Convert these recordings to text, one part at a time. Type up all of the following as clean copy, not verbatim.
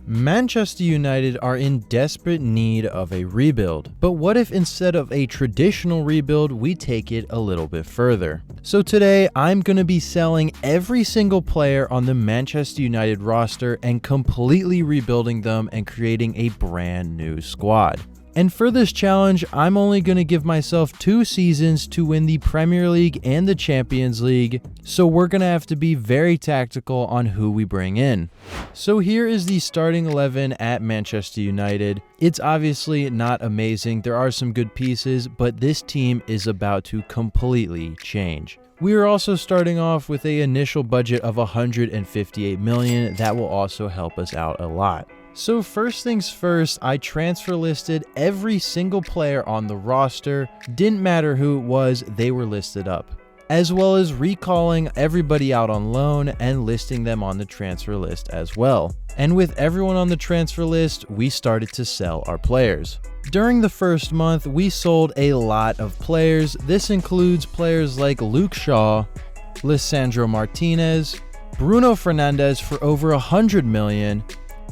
Manchester United are in desperate need of a rebuild, but what if instead of a traditional rebuild, we take it a little bit further? So today, I'm going to be selling every single player on the Manchester United roster and completely rebuilding them and creating a brand new squad. And for this challenge, I'm only going to give myself 2 seasons to win the Premier League and the Champions League, so we're going to have to be very tactical on who we bring in. So here is the starting 11 at Manchester United. It's obviously not amazing, there are some good pieces, but this team is about to completely change. We are also starting off with an initial budget of 158 million. That will also help us out a lot. So first things first, I transfer listed every single player on the roster, didn't matter who it was, they were listed up, as well as recalling everybody out on loan and listing them on the transfer list as well. And with everyone on the transfer list, we started to sell our players. During the first month, we sold a lot of players. This includes players like Luke Shaw, Lisandro Martinez, Bruno Fernandes for over 100 million,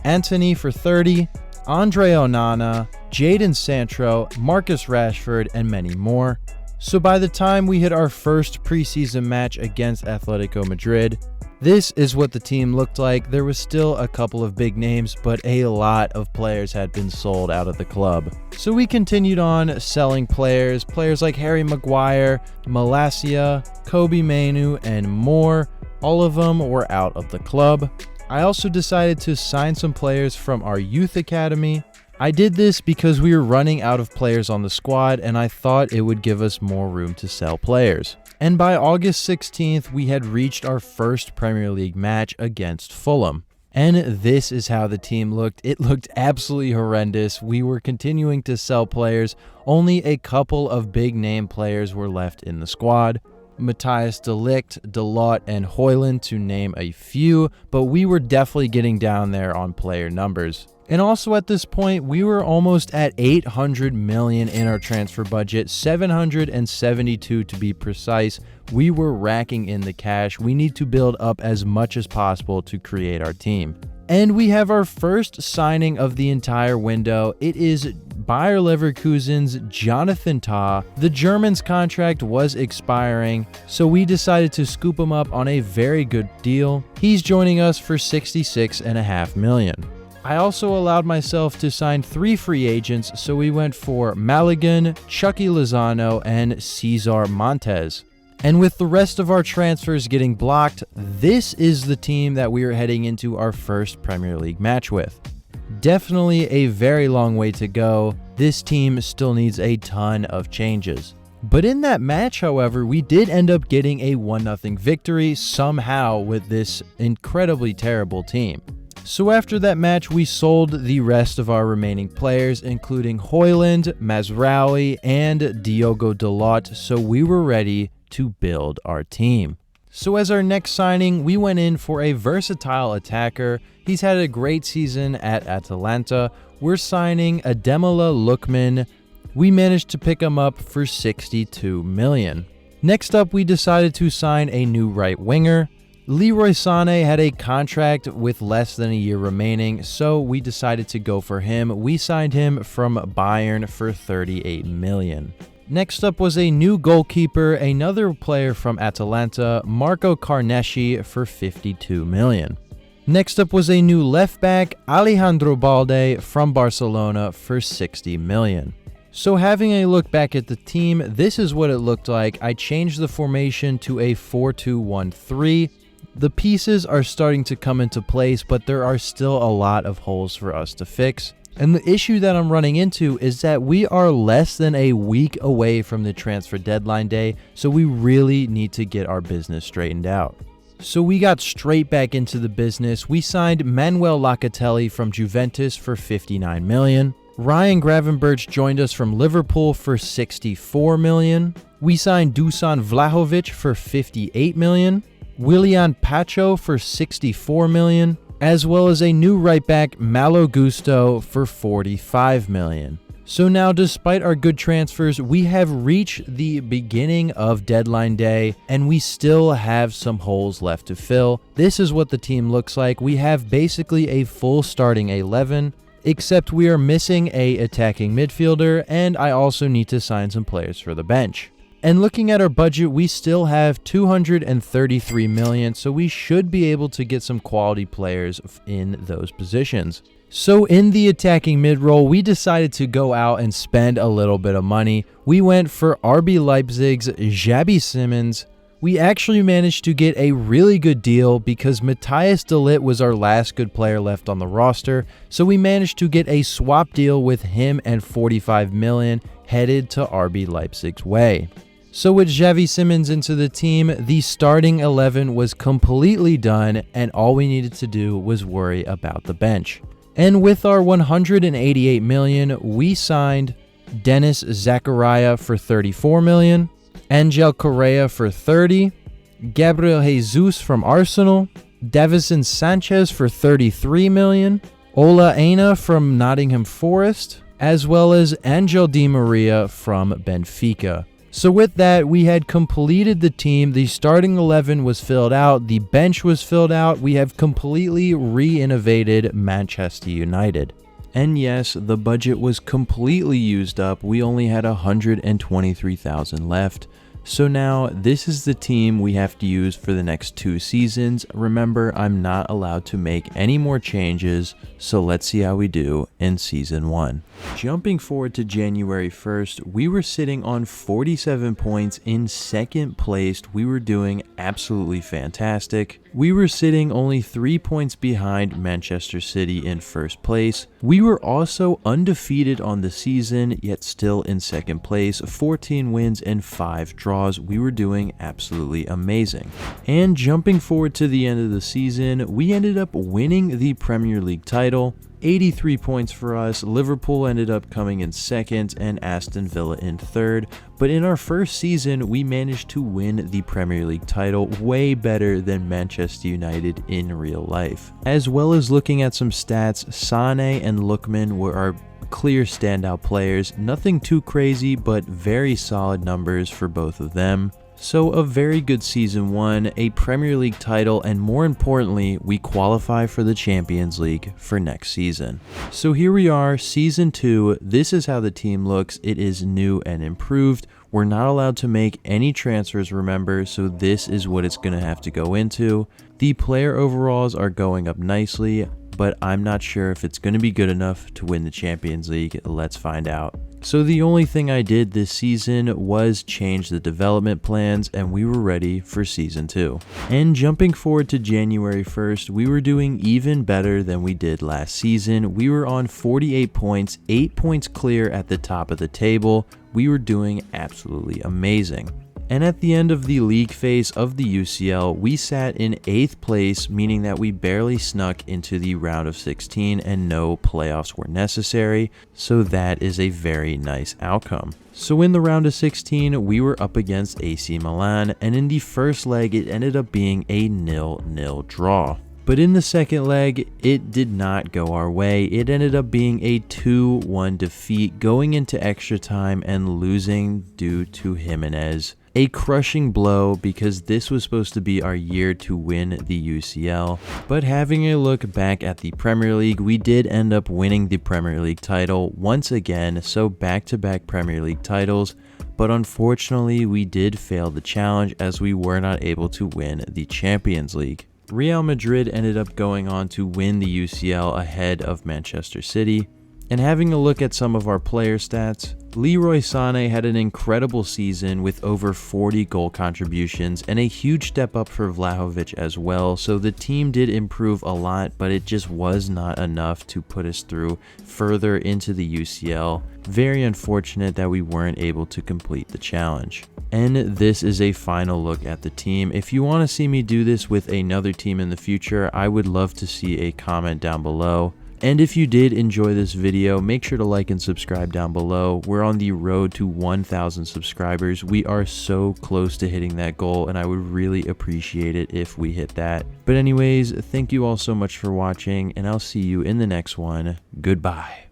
Antony for 30, Andre Onana, Jadon Sancho, Marcus Rashford, and many more. So by the time we hit our first preseason match against Atletico Madrid, this is what the team looked like. There was still a couple of big names, but a lot of players had been sold out of the club. So we continued on selling players like Harry Maguire, Malacia, Kobe Mainoo, and more. All of them were out of the club. I also decided to sign some players from our youth academy. I did this because we were running out of players on the squad and I thought it would give us more room to sell players. And by August 16th, we had reached our first Premier League match against Fulham. And this is how the team looked. It looked absolutely horrendous. We were continuing to sell players. Only a couple of big name players were left in the squad. Matthias de Ligt, Dalot, and Højlund to name a few, but we were definitely getting down there on player numbers. And also at this point, we were almost at 800 million in our transfer budget, 772 to be precise. We were racking in the cash. We need to build up as much as possible to create our team. And we have our first signing of the entire window. It is Bayer Leverkusen's Jonathan Tah. The German's contract was expiring, so we decided to scoop him up on a very good deal. He's joining us for 66.5 million. I also allowed myself to sign 3 free agents, so we went for Maligan, Chucky Lozano, and Cesar Montes. And with the rest of our transfers getting blocked, this is the team that we are heading into our first Premier League match with. Definitely a very long way to go. This team still needs a ton of changes. But in that match, however, we did end up getting a 1-0 victory somehow with this incredibly terrible team. So after that match, we sold the rest of our remaining players, including Højlund, Mazraoui, and Diogo Dalot, so we were ready to build our team. So as our next signing, we went in for a versatile attacker. He's had a great season at Atalanta. We're signing Ademola Lookman. We managed to pick him up for 62 million. Next up, we decided to sign a new right winger. Leroy Sané had a contract with less than a year remaining, so we decided to go for him. We signed him from Bayern for 38 million. Next up was a new goalkeeper, another player from Atalanta, Marco Carnesci for 52 million. Next up was a new left back, Alejandro Balde from Barcelona for 60 million. So having a look back at the team, this is what it looked like. I changed the formation to a 4-2-1-3. The pieces are starting to come into place, but there are still a lot of holes for us to fix. And the issue that I'm running into is that we are less than a week away from the transfer deadline day, so we really need to get our business straightened out. So we got straight back into the business. We signed Manuel Locatelli from Juventus for 59 million. Ryan Gravenberch joined us from Liverpool for 64 million. We signed Dusan Vlahovic for 58 million. Willian Pacho for 64 million. As well as a new right back, Malo Gusto, for 45 million. So now, despite our good transfers, we have reached the beginning of deadline day and we still have some holes left to fill. This is what the team looks like. We have basically a full starting 11, except we are missing a attacking midfielder, and I also need to sign some players for the bench. And looking at our budget, we still have 233 million, so we should be able to get some quality players in those positions. So in the attacking mid-role, we decided to go out and spend a little bit of money. We went for RB Leipzig's Xabi Simons. We actually managed to get a really good deal because Matthias de Ligt was our last good player left on the roster. So we managed to get a swap deal with him and 45 million headed to RB Leipzig's way. So with Xavi Simons into the team, the starting 11 was completely done and all we needed to do was worry about the bench. And with our 188 million, we signed Dennis Zakaria for 34 million, Angel Correa for 30, Gabriel Jesus from Arsenal, Davison Sanchez for 33 million, Ola Aina from Nottingham Forest, as well as Angel Di Maria from Benfica. So with that, we had completed the team. The starting 11 was filled out. The bench was filled out. We have completely re-innovated Manchester United. And yes, the budget was completely used up. We only had 123,000 left. So now this is the team we have to use for the next 2 seasons. Remember, I'm not allowed to make any more changes, so let's see how we do in season 1. Jumping forward to January 1st, we were sitting on 47 points in second place. We were doing absolutely fantastic. We were sitting only 3 points behind Manchester City in first place. We were also undefeated on the season, yet still in second place, 14 wins and 5 draws. We were doing absolutely amazing. And jumping forward to the end of the season, we ended up winning the Premier League title. 83 points for us. Liverpool ended up coming in second and Aston Villa in third. But in our first season, we managed to win the Premier League title, way better than Manchester United in real life. As well as looking at some stats, Sané and Lookman were our clear standout players. Nothing too crazy, but very solid numbers for both of them. So a very good season 1, a Premier League title, and more importantly, we qualify for the Champions League for next season. So here we are, season 2. This is how the team looks. It is new and improved. We're not allowed to make any transfers, remember, so this is what it's going to have to go into. The player overalls are going up nicely, but I'm not sure if it's going to be good enough to win the Champions League. Let's find out. So the only thing I did this season was change the development plans, and we were ready for season 2. And jumping forward to January 1st, we were doing even better than we did last season. We were on 48 points, 8 points clear at the top of the table. We were doing absolutely amazing. And at the end of the league phase of the UCL, we sat in 8th place, meaning that we barely snuck into the round of 16 and no playoffs were necessary, so that is a very nice outcome. So in the round of 16, we were up against AC Milan, and in the first leg, it ended up being a 0-0 draw. But in the second leg, it did not go our way. It ended up being a 2-1 defeat, going into extra time and losing due to Jimenez. A crushing blow because this was supposed to be our year to win the UCL. But having a look back at the Premier League, we did end up winning the Premier League title once again, so back-to-back Premier League titles. But unfortunately, we did fail the challenge as we were not able to win the Champions League. Real Madrid ended up going on to win the UCL ahead of Manchester City. And having a look at some of our player stats, Leroy Sané had an incredible season with over 40 goal contributions and a huge step up for Vlahovic as well, so the team did improve a lot, but it just was not enough to put us through further into the UCL. Very unfortunate that we weren't able to complete the challenge. And this is a final look at the team. If you want to see me do this with another team in the future, I would love to see a comment down below. And if you did enjoy this video, make sure to like and subscribe down below. We're on the road to 1,000 subscribers. We are so close to hitting that goal, and I would really appreciate it if we hit that. But anyways, thank you all so much for watching, and I'll see you in the next one. Goodbye.